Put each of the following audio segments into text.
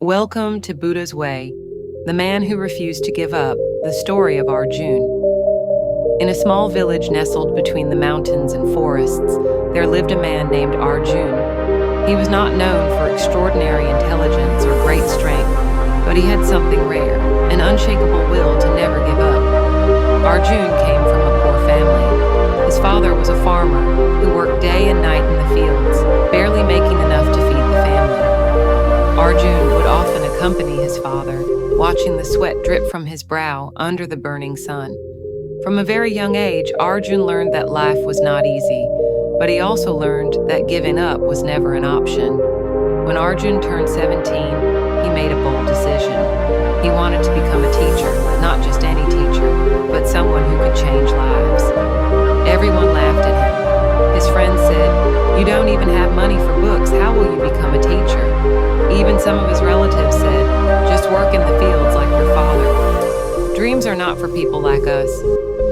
Welcome to Buddha's Way, the man who refused to give up, the story of Arjun. In a small village nestled between the mountains and forests, there lived a man named Arjun. He was not known for extraordinary intelligence or great strength, but he had something rare, an unshakable will to never give up. Arjun came from a poor family. His father was a farmer who worked day and night in the fields, barely making enough to feed the family. Arjun would often accompany his father, watching the sweat drip from his brow under the burning sun. From a very young age, Arjun learned that life was not easy, but he also learned that giving up was never an option. When Arjun turned 17, he made a bold decision. He wanted to become a teacher, not just any teacher, but someone who could change lives. Everyone laughed at him. His friends said, "You don't even have money for books, how will you become a teacher?" Even some of his relatives said, "Just work in the fields like your father." Dreams are not for people like us.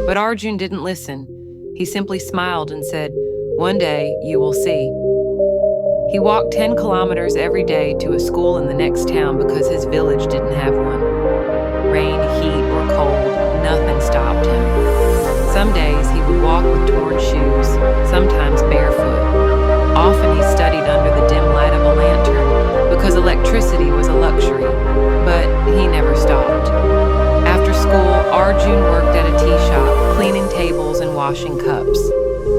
But Arjun didn't listen. He simply smiled and said, "One day you will see." He walked 10 kilometers every day to a school in the next town because his village didn't have one. Rain, heat, or cold, nothing stopped him. Some days he would walk with torn shoes, sometimes barefoot. Often he studied under the dim light of a lantern because electricity was a luxury, but he never stopped. After school, Arjun worked at a tea shop, cleaning tables and washing cups.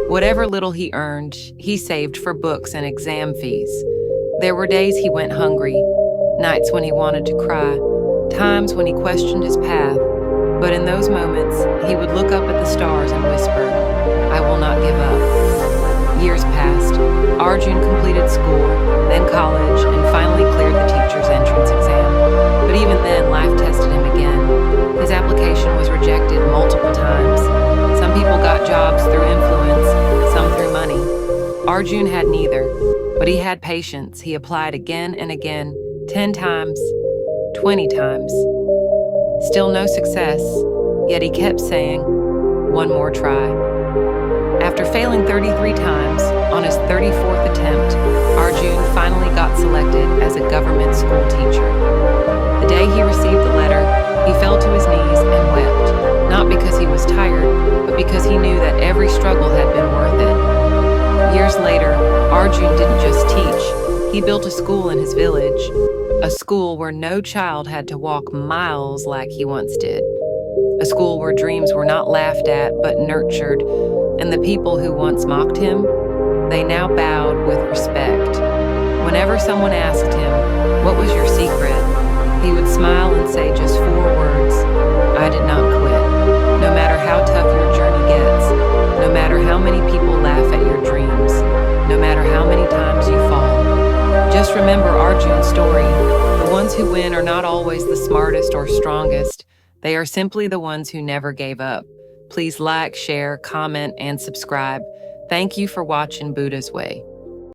Whatever little he earned, he saved for books and exam fees. There were days he went hungry, nights when he wanted to cry, times when he questioned his path. But in those moments, he would look up at the stars and whisper, "I will not give up." Years passed. Arjun completed school, then college, and finally cleared the teacher's entrance exam. But even then, life tested him again. His application was rejected multiple times. Some people got jobs through influence, some through money. Arjun had neither, but he had patience. He applied again and again, 10 times, 20 times. Still no success, yet he kept saying, "One more try." After failing 33 times, on his 34th attempt, Arjun finally got selected as a government school teacher. The day he received the letter, he fell to his knees and wept, not because he was tired, but because he knew that every struggle had been worth it. Years later, Arjun didn't just teach, he built a school in his village, a school where no child had to walk miles like he once did, a school where dreams were not laughed at but nurtured, and the people who once mocked him, they now bowed with respect. Whenever someone asked him, "What was your secret?" he would smile and say just 4 words, "I did not quit." No matter how tough your journey gets, no matter how many people laugh at your dreams, no matter how many times you fall, just remember Arjun's story. The ones who win are not always the smartest or strongest. They are simply the ones who never gave up. Please like, share, comment, and subscribe. Thank you for watching Buddha's Way.